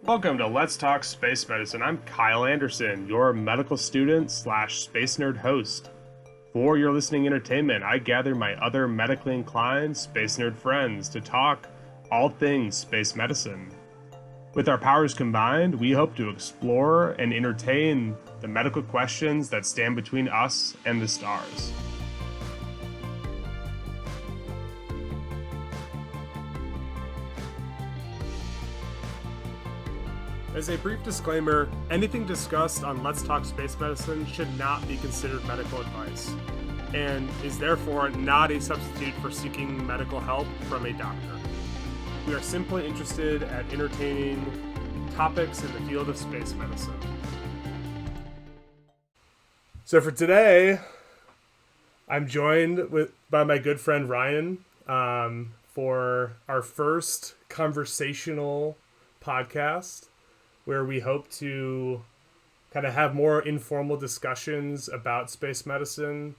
Welcome to Let's Talk Space Medicine. I'm Kyle Anderson, your medical student slash space nerd host. For your listening entertainment, I gather my other medically inclined space nerd friends to talk all things space medicine. With our powers combined, we hope to explore and entertain the medical questions that stand between us and the stars. As a brief disclaimer, anything discussed on Let's Talk Space Medicine should not be considered medical advice, and is therefore not a substitute for seeking medical help from a doctor. We are simply interested at entertaining topics in the field of space medicine. So for today, I'm joined by my good friend Ryan for our first conversational podcast, where we hope to kind of have more informal discussions about space medicine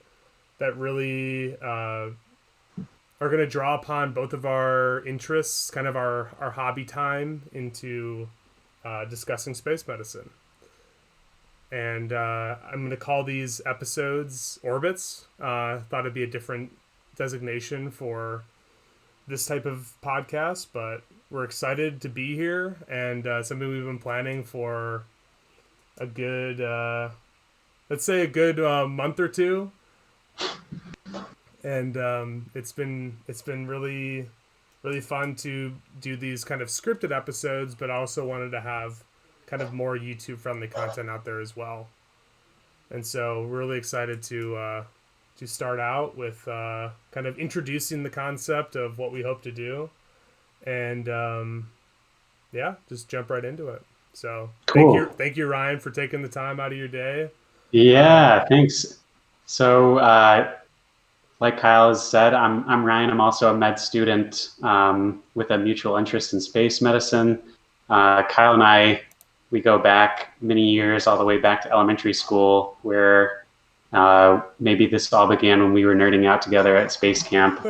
that really are going to draw upon both of our interests, kind of our hobby time into discussing space medicine. And I'm going to call these episodes Orbits. Thought it'd be a different designation for this type of podcast, but we're excited to be here, and something we've been planning for a good, let's say a good month or two. And it's been really, really fun to do these kind of scripted episodes, but I also wanted to have kind of more YouTube friendly content out there as well. And so we're really excited to start out with kind of introducing the concept of what we hope to do, and just jump right into it. So Cool. thank you, Ryan, for taking the time out of your day. Yeah, thanks. So, like Kyle has said, I'm Ryan. I'm also a med student with a mutual interest in space medicine. Kyle and I, we go back many years, all the way back to elementary school, where maybe this all began when we were nerding out together at space camp,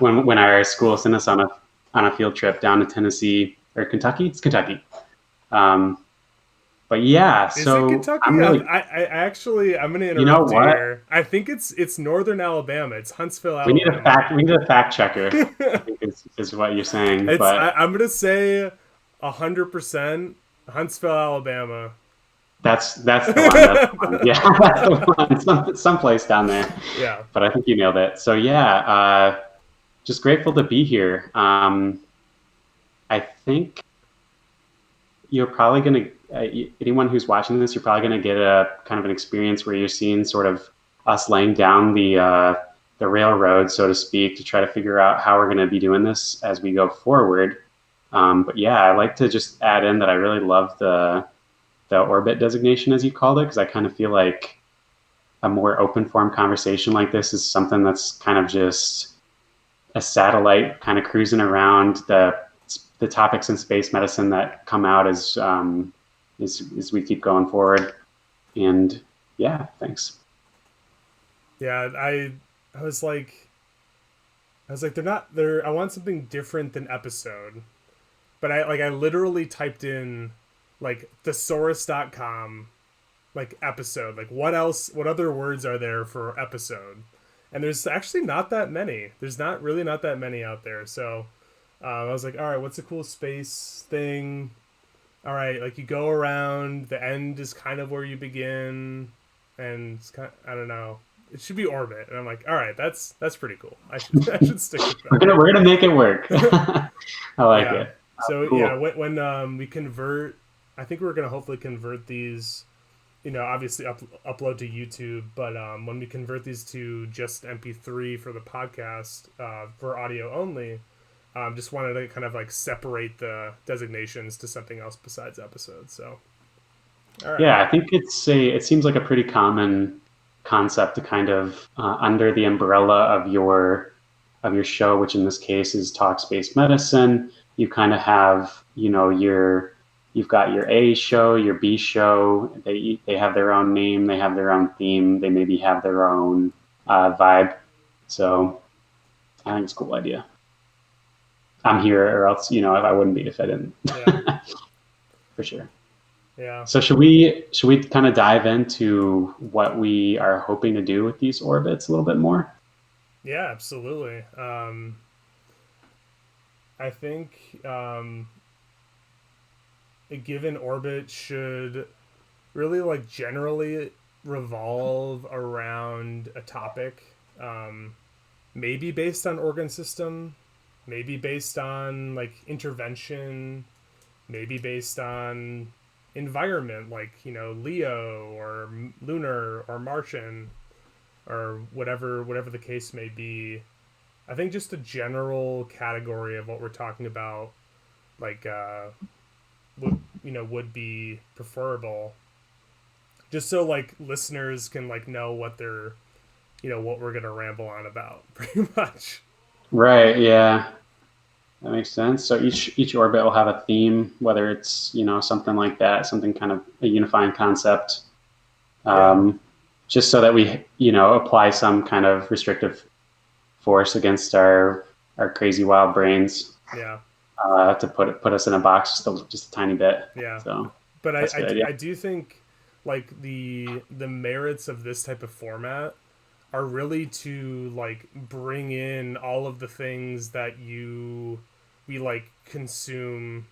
when our school sent us on a field trip down to Tennessee or Kentucky. It's Kentucky. Um, but yeah, Is it so Kentucky? I'm really, I'm going to you know interrupt you what? here. I think it's northern Alabama. It's Huntsville, We need a Alabama. fact. We need a fact checker. I think is what you're saying. But I'm going to say 100% Huntsville, Alabama. that's the one. That's the one. Yeah, that's the one. Someplace down there. Yeah. But I think you nailed it. So yeah, just grateful to be here. I think you're probably going to anyone who's watching this, you're probably going to get a kind of an experience where you're seeing sort of us laying down the railroad, so to speak, to try to figure out how we're going to be doing this as we go forward. But yeah, I like to just add in that I really love the orbit designation, as you called it, because I kind of feel like a more open form conversation like this is something that's kind of just a satellite kind of cruising around the topics in space medicine that come out as we keep going forward. And yeah, thanks. Yeah, I was like they're not they're I want something different than episode. But I literally typed in like thesaurus.com like episode. Like what other words are there for episode? And there's actually not that many. There's not that many out there. So I was like, all right, what's a cool space thing? All right, like you go around, the end is kind of where you begin, and it's kind of, I don't know. It should be orbit, and I'm like, all right, that's pretty cool. I should stick with We're that. gonna make it work. I like Yeah. it. So yeah, Cool. when we convert, I think we're gonna hopefully convert these. Obviously upload to YouTube, but when we convert these to just MP3 for the podcast for audio only, just wanted to kind of like separate the designations to something else besides episodes. So, all right. Yeah, I think it seems like a pretty common concept to kind of under the umbrella of your show, which in this case is Talk Space Medicine. You kind of have, you've got your A show, your B show. They have their own name, they have their own theme, they maybe have their own vibe. So I think it's a cool idea. I'm here, or else I wouldn't be if I didn't. Yeah. for sure. Yeah. So should we kind of dive into what we are hoping to do with these orbits a little bit more? Yeah, absolutely. I think a given orbit should really like generally revolve around a topic, maybe based on organ system, maybe based on like intervention, maybe based on environment, like Leo or lunar or Martian or whatever the case may be. I think just a general category of what we're talking about, like would be preferable, just so like listeners can like know what they're what we're gonna ramble on about, pretty much. Right. Yeah. That makes sense. So each orbit will have a theme, whether it's something like that, something kind of a unifying concept, Yeah, um, just so that we apply some kind of restrictive force against our crazy wild brains, yeah, to put us in a box just a tiny bit. yeah. So But that's a good idea. I do think like the merits of this type of format are really to like bring in all of the things that we like consume,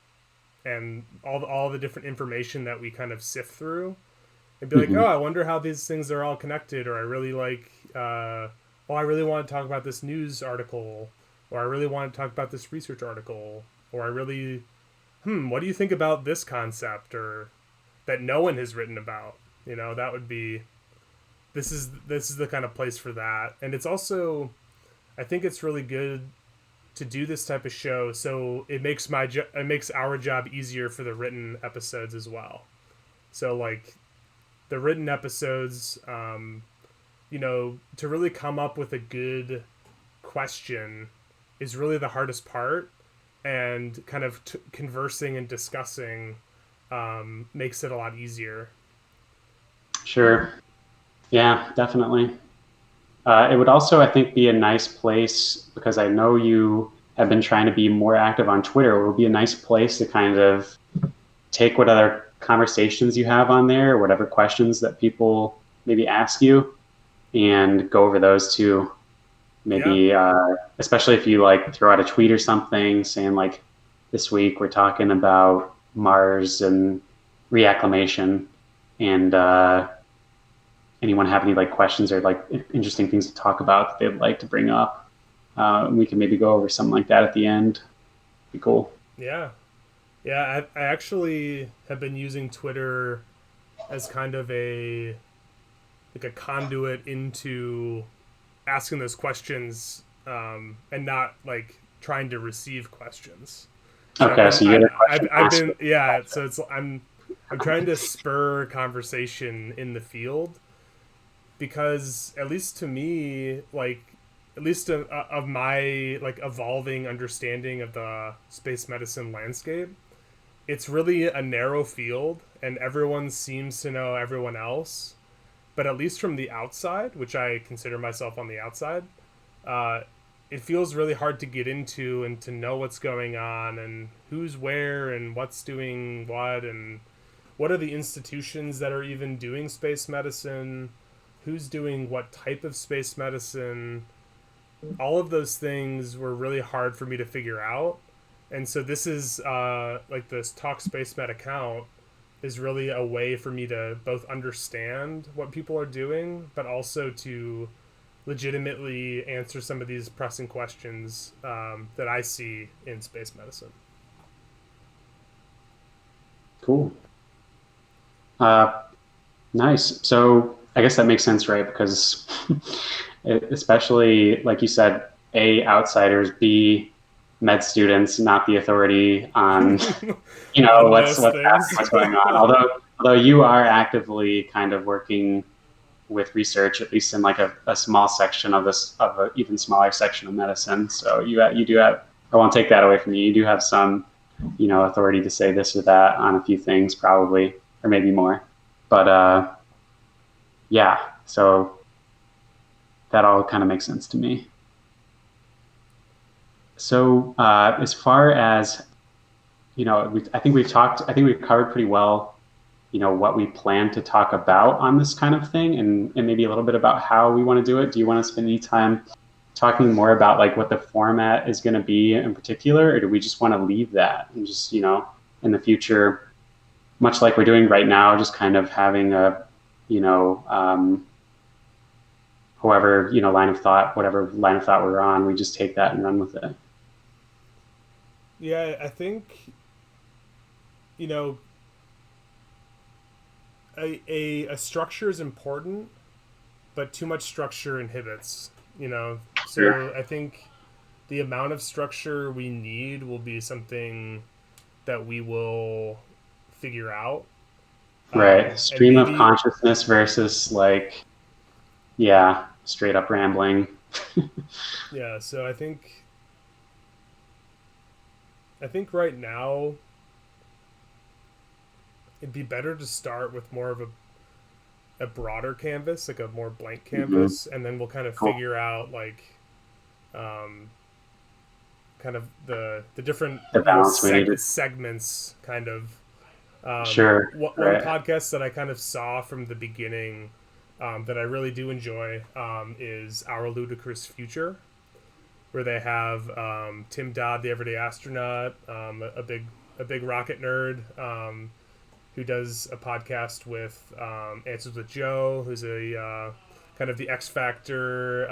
and all the different information that we kind of sift through, and be like, oh, Hmm. I wonder how these things are all connected, or I really like, oh, I really want to talk about this news article, or I really want to talk about this research article, or I really, what do you think about this concept, or that no one has written about? That would be, this is the kind of place for that, and it's also, I think it's really good to do this type of show, so it makes our job easier for the written episodes as well. So like the written episodes, to really come up with a good question is really the hardest part, and kind of conversing and discussing makes it a lot easier. Sure. Yeah, definitely. It would also, I think, be a nice place because I know you have been trying to be more active on Twitter. It would be a nice place to kind of take what other conversations you have on there, whatever questions that people maybe ask you, and go over those too. Yeah, Maybe, especially if you like throw out a tweet or something saying like, this week we're talking about Mars and reacclimation, and anyone have any like questions or like interesting things to talk about that they'd like to bring up, we can maybe go over something like that at the end. Be cool. yeah, yeah. I actually have been using Twitter as kind of a like a conduit into asking those questions, and not like trying to receive questions. So Okay, so you're the question I've asker. been, yeah. So it's I'm trying to spur conversation in the field, because at least to me, like at least of my like evolving understanding of the space medicine landscape, it's really a narrow field, and everyone seems to know everyone else. But at least from the outside, which I consider myself on the outside, uh, it feels really hard to get into and to know what's going on and who's where and what's doing what, and what are the institutions that are even doing space medicine, who's doing what type of space medicine. All of those things were really hard for me to figure out. And so this is like this Talk Space Med account is really a way for me to both understand what people are doing, but also to legitimately answer some of these pressing questions that I see in space medicine. Cool. Uh, nice. So I guess that makes sense, right? Because especially like you said, A, outsiders, B, med students, not the authority on On what's most happening, things. what's going on. Although you are actively kind of working with research, at least in like a small section of this, of an even smaller section of medicine. So you do have, I won't take that away from you. You do have some, authority to say this or that on a few things, probably, or maybe more. But yeah, so that all kind of makes sense to me. So as far as I think I think we've covered pretty well, what we plan to talk about on this kind of thing, and maybe a little bit about how we want to do it. Do you want to spend any time talking more about like what the format is going to be in particular, or do we just want to leave that and just, in the future, much like we're doing right now, just kind of having a, you know, whoever, whatever line of thought we're on, we just take that and run with it. Yeah, I think, you know, a structure is important, but too much structure inhibits, Sure. So I think the amount of structure we need will be something that we will figure out. Right. And Stream of maybe, consciousness versus like, yeah, straight up rambling. yeah, so I think right now it'd be better to start with more of a broader canvas, like a more blank Hmm. canvas, and then we'll kind of Cool. figure out like um, kind of the different The balance we needed. segments kind of Sure. one Right. podcast that I kind of saw from the beginning that I really do enjoy is Our Ludicrous Future, where they have Tim Dodd, the everyday astronaut, a big rocket nerd, who does a podcast with Answers with Joe, who's a kind of the X Factor,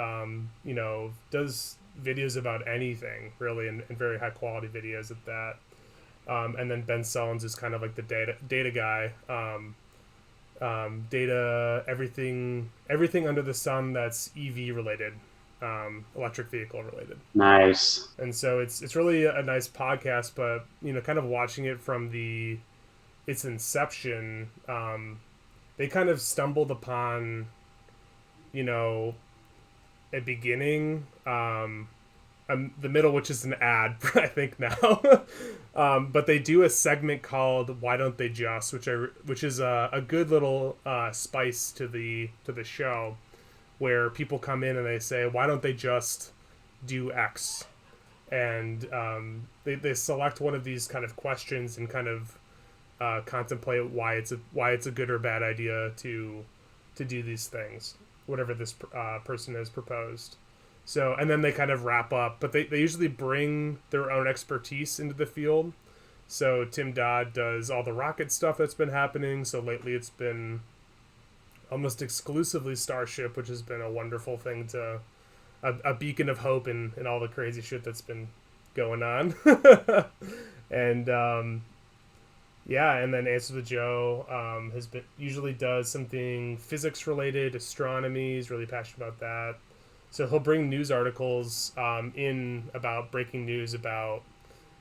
does videos about anything really, and very high quality videos at that. And then Ben Sullins is kind of like the data guy. Data everything under the sun that's EV related, electric vehicle related. Nice. And so it's really a nice podcast, but kind of watching it from its inception, they kind of stumbled upon you know a beginning, the middle, which is an ad, I think now. But they do a segment called "Why Don't They Just," which is a good little spice to the show, where people come in and they say, "Why don't they just do X?" And they select one of these kind of questions and kind of contemplate why it's a good or bad idea to do these things, whatever this person has proposed. So, and then they kind of wrap up, but they usually bring their own expertise into the field. So Tim Dodd does all the rocket stuff that's been happening. So lately it's been almost exclusively Starship, which has been a wonderful thing to a beacon of hope in all the crazy shit that's been going on. And yeah, and then Answer the Joe has been usually does something physics related, astronomy. He's really passionate about that. So he'll bring news articles in about breaking news about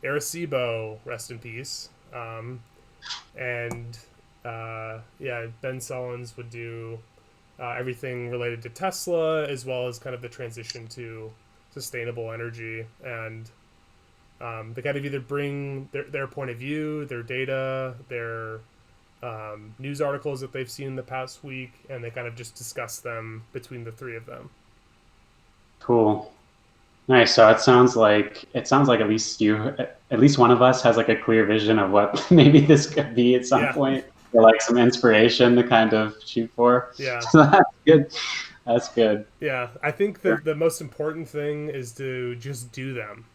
Arecibo, rest in peace. And yeah, Ben Sullins would do everything related to Tesla, as well as kind of the transition to sustainable energy. And they kind of either bring their point of view, their data, their news articles that they've seen in the past week, and they kind of just discuss them between the three of them. Cool. Nice. So it sounds like at least one of us has like a clear vision of what maybe this could be at some Yeah, point, or like some inspiration to kind of shoot for. yeah, So that's good. That's good. yeah. I think Sure. the most important thing is to just do them.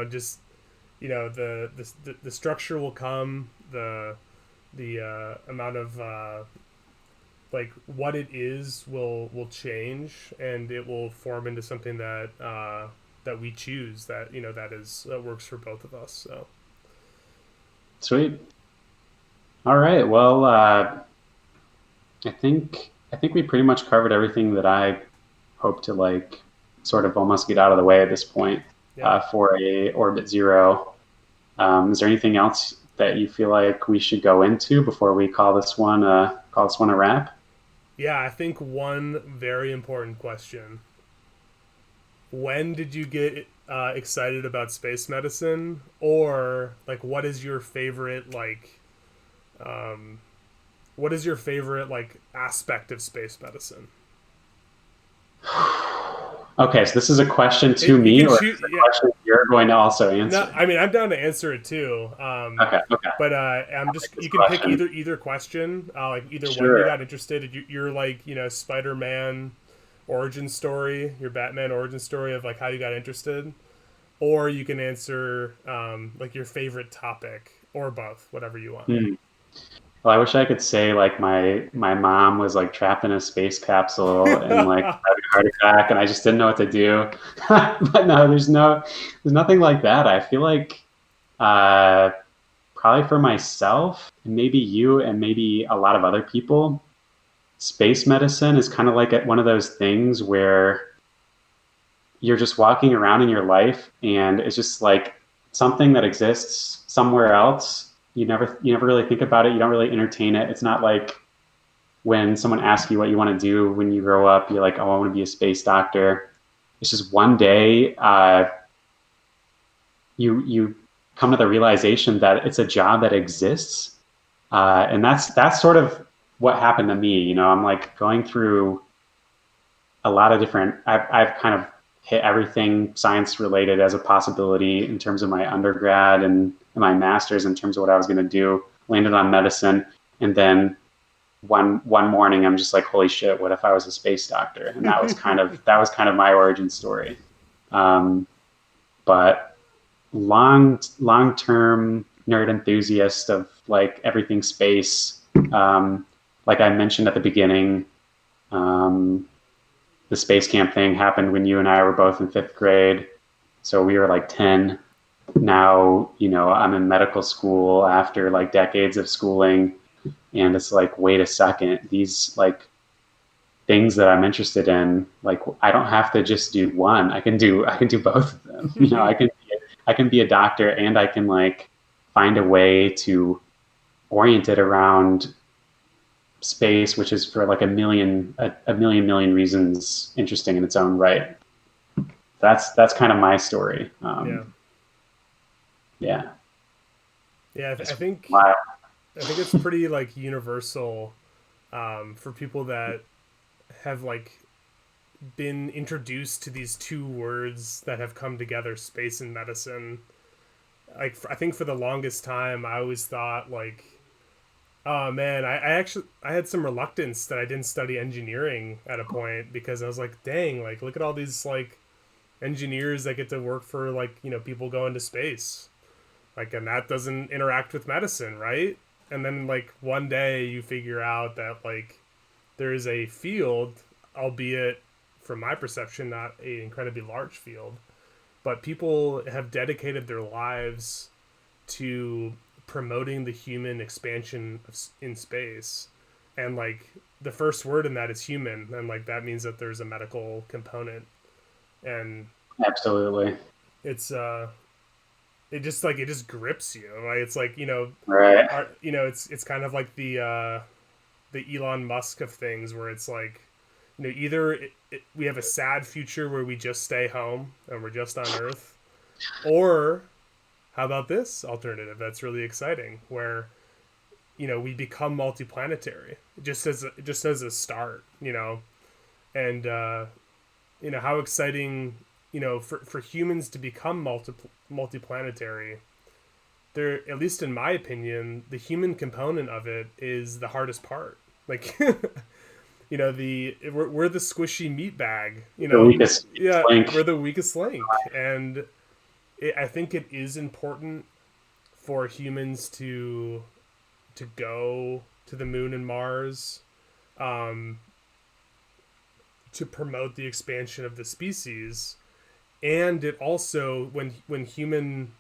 Just the structure will come. The amount of like what it is will change, and it will form into something that we choose, that that works for both of us. So Sweet. All right. Well, I think we pretty much covered everything that I hope to like sort of almost get out of the way at this point yeah, for a Orbit Zero. Is there anything else that you feel like we should go into before we call this one a wrap? yeah. I think one very important question: when did you get excited about space medicine, or like um, what is your favorite like aspect of space medicine? Okay, so this is a question to You me, can or is choose. this a Yeah. question you're going to also No, answer? I mean I'm down to answer it too. Okay, okay. But I'm just This you can pick question. either question, like either one you Sure. got interested. You're like Spider-Man origin story, your Batman origin story of like how you got interested, or you can answer like your favorite topic or both, whatever you want. Hmm. Well, I wish I could say like my mom was like trapped in a space capsule and like having a heart attack, and I just didn't know what to do. But no, there's nothing like that. I feel like uh, probably for myself, and maybe you, and maybe a lot of other people, space medicine is kind of like one of those things where you're just walking around in your life, and it's just like something that exists somewhere else. You never really think about it. You don't really entertain it. It's not like when someone asks you what you want to do when you grow up, you're like, oh, I want to be a space doctor. It's just one day you come to the realization that it's a job that exists, and that's sort of what happened to me. I'm like going through a lot of different. I've kind of hit everything science related as a possibility in terms of my undergrad and my master's in terms of what I was going to do. Landed on medicine, and then one morning I'm just like, holy shit, what if I was a space doctor? And that was kind of my origin story. Um, but long term nerd enthusiast of like everything space. Like I mentioned at the beginning, um, the space camp thing happened when you and I were both in fifth grade, so we were like 10. Now I'm in medical school after like decades of schooling, and it's like, wait a second, these like things that I'm interested in, like I don't have to just do one. I can do both of them. I can be a doctor, and I can like find a way to orient it around space, which is for like a million reasons interesting in its own right. That's kind of my story. Yeah, Yeah, yeah. it's I wild. think it's pretty like universal for people that have like been introduced to these two words that have come together, space and medicine. Like I think for the longest time, I always thought like, oh man, I actually I had some reluctance that I didn't study engineering at a point because I was like, dang, like look at all these like engineers that get to work for like people going to space, like, and that doesn't interact with medicine, right? And then like one day you figure out that like there is a field, albeit from my perception not a incredibly large field, but people have dedicated their lives to promoting the human expansion in space, and like the first word in that is human, and like that means that there's a medical component, and Absolutely. it's it just grips you, right? It's like Right. it's kind of like the Elon Musk of things, where it's like either we have a sad future where we just stay home and we're just on Earth, or how about this alternative that's really exciting, where we become multiplanetary just as a start, and how exciting, for humans to become multiplanetary. There, at least in my opinion, the human component of it is the hardest part. Like, we're the squishy meat bag. The weakest Yeah, we're link. the weakest link, and I think it is important for humans to go to the moon and Mars, um, to promote the expansion of the species, and it also when human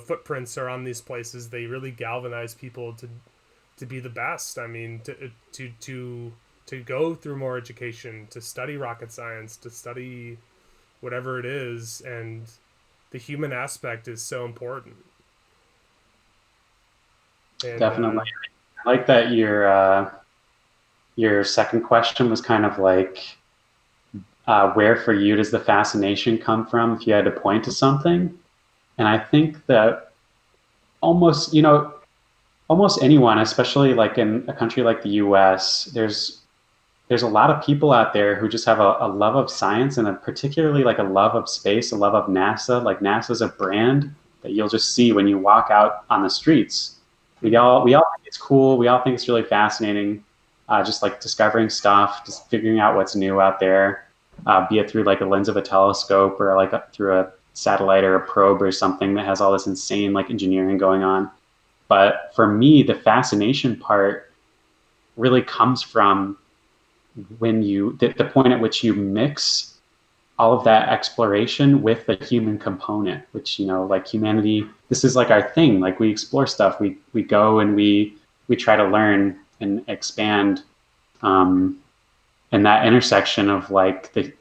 footprints are on these places, they really galvanize people to be the best. I mean, to go through more education, to study rocket science, to study whatever it is, and the human aspect is so important. And Definitely. I like that your second question was kind of like, where for you does the fascination come from if you had to point to something? And I think that almost, almost anyone, especially like in a country like the US, there's there's a lot of people out there who just have a love of science and a particularly like a love of space, a love of NASA. Like NASA's a brand that you'll just see when you walk out on the streets. We all think it's cool. We all think it's really fascinating. Just like discovering stuff, just figuring out what's new out there, be it through like a lens of a telescope or like through a satellite or a probe or something that has all this insane like engineering going on. But for me, the fascination part really comes from when the point at which you mix all of that exploration with the human component, which, like humanity, this is like our thing. Like we explore stuff, we go and we try to learn and expand. And that intersection of like the,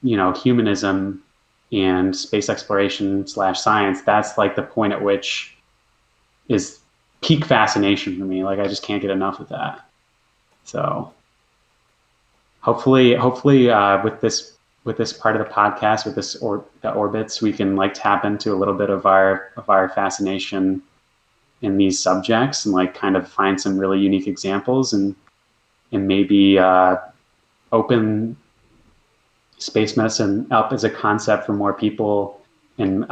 humanism and space exploration slash science, that's like the point at which is peak fascination for me. Like I just can't get enough of that. So hopefully with this part of the podcast, with this the orbits, we can like tap into a little bit of our fascination in these subjects and like kind of find some really unique examples and maybe open space medicine up as a concept for more people, and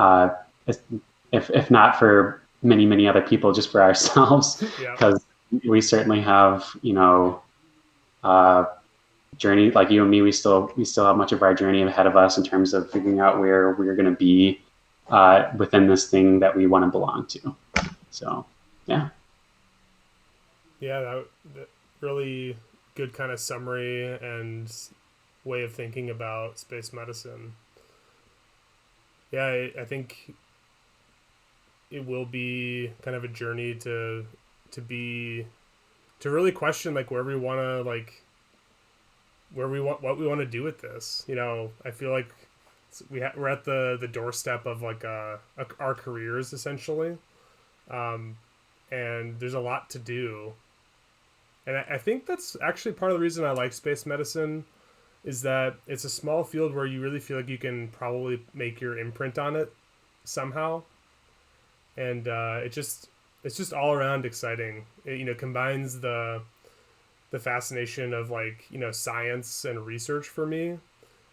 if not for many other people, just for ourselves, Yeah. because we certainly have journey like you and me. We still have much of our journey ahead of us in terms of figuring out where we're going to be within this thing that we want to belong to. So yeah. Yeah, that really good kind of summary and way of thinking about space medicine. Yeah, I think it will be kind of a journey to really question like where we want to like where we want what we want to do with this. I feel like we're at the doorstep of like our careers essentially, and there's a lot to do. And I think that's actually part of the reason I like space medicine is that it's a small field where you really feel like you can probably make your imprint on it somehow, and it's just all around exciting. It combines the fascination of like science and research for me,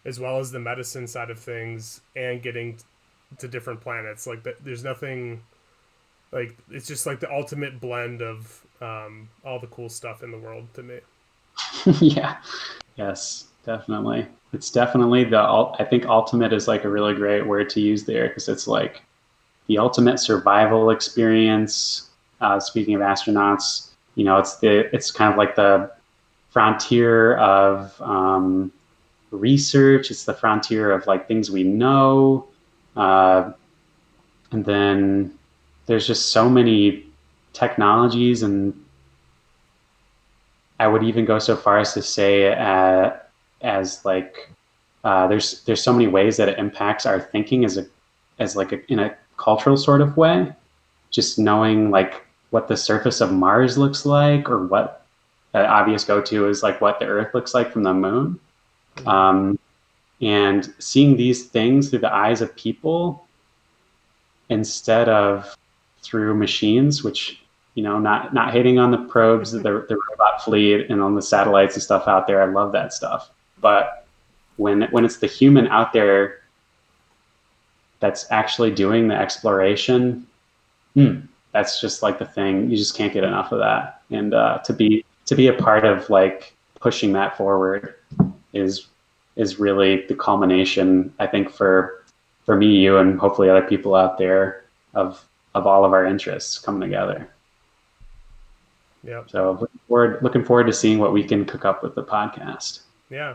as well as the medicine side of things and getting to different planets. Like there's nothing like it's just like the ultimate blend of all the cool stuff in the world to me. Yeah. Yes, definitely. It's definitely I think ultimate is like a really great word to use there because it's like the ultimate survival experience. Speaking of astronauts, it's kind of like the frontier of research. It's the frontier of like things we know, uh, and then there's just so many technologies, and I would even go so far as to say as like there's so many ways that it impacts our thinking as like in a cultural sort of way. Just knowing like what the surface of Mars looks like, or what the obvious go-to is like what the Earth looks like from the moon. Um, and seeing these things through the eyes of people instead of through machines, which not hating on the probes, the robot fleet, and on the satellites and stuff out there. I love that stuff, but when it's the human out there that's actually doing the exploration, that's just like the thing. You just can't get enough of that. And to be a part of like pushing that forward is really the culmination, I think, for me, you, and hopefully other people out there of all of our interests coming together. Yeah. So looking forward to seeing what we can cook up with the podcast. Yeah.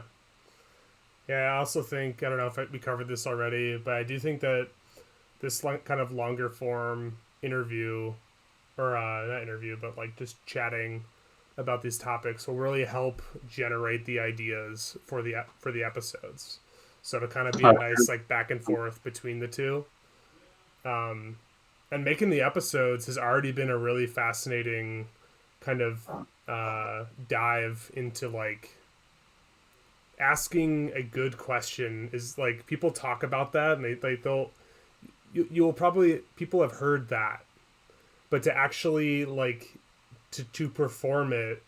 Yeah, I also think, I don't know if we covered this already, but I do think that this kind of longer form interview, or not interview, but like just chatting about these topics will really help generate the ideas for the episodes. So to kind of be a nice like back and forth between the two. And making the episodes has already been a really fascinating kind of dive into like asking a good question. Is like people talk about that and they'll you'll probably people have heard that, but to actually like to perform it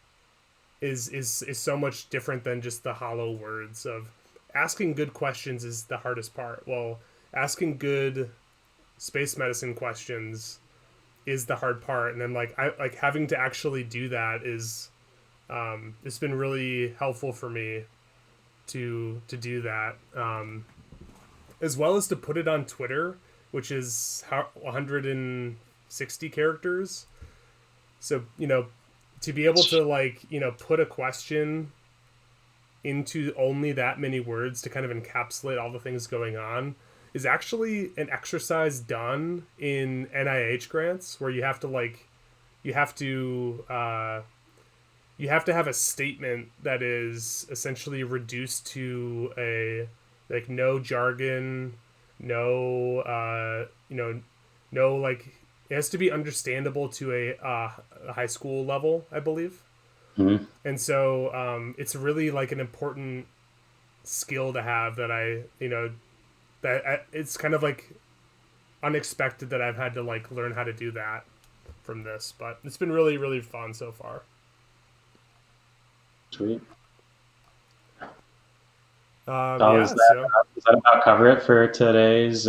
is so much different than just the hollow words of asking good questions is the hardest part. Well, asking good space medicine questions is the hard part, and then I like having to actually do that is it's been really helpful for me to do that, as well as to put it on Twitter, which is 160 characters. So to be able to put a question into only that many words to kind of encapsulate all the things going on is actually an exercise done in NIH grants where you have to you have to uh, you have to have a statement that is essentially reduced to a no jargon, no no it has to be understandable to a high school level, I believe. Mm-hmm. And so it's really an important skill to have that it's kind of unexpected that I've had to learn how to do that from this, but it's been really, really fun so far. Sweet. Yeah, so does that about cover it for today's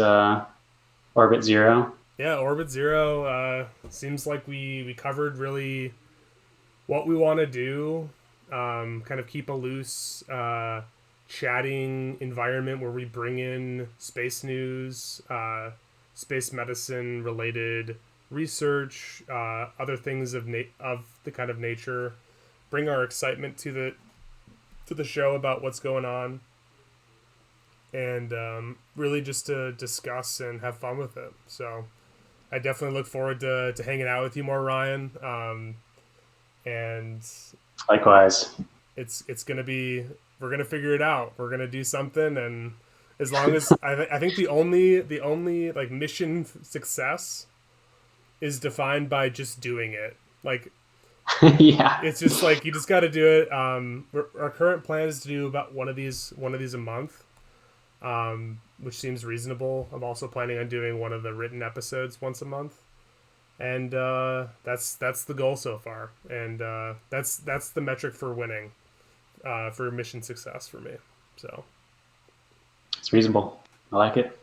Orbit Zero? yeah, Orbit Zero seems like we covered really what we want to do. Kind of keep a loose chatting environment where we bring in space news, space medicine related research, other things of the kind of nature. Bring our excitement to the show about what's going on, and really just to discuss and have fun with it. So I definitely look forward to hanging out with you more, Ryan. And Likewise. it's gonna be, we're gonna figure it out. We're gonna do something, and as long as I think the only mission success is defined by just doing it. Yeah. It's just you just got to do it. Our current plan is to do about one of these a month, which seems reasonable. I'm also planning on doing one of the written episodes once a month, and that's the goal so far. And that's the metric for winning, for mission success for me. So It's reasonable. I like it.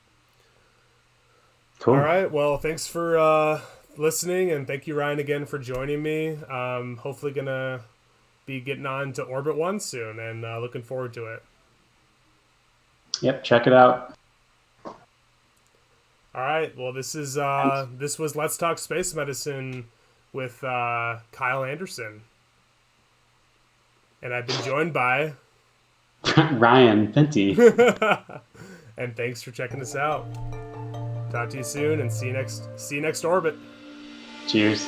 Cool. all right. Well, thanks for listening, and thank you, Ryan, again for joining me. Hopefully gonna be getting on to Orbit 1 soon, and looking forward to it. Yep, check it out. All right. Well, this was Let's Talk Space Medicine with Kyle Anderson, and I've been joined by Ryan Fenty. and thanks for checking us out. Talk to you soon, and see you next orbit. Cheers.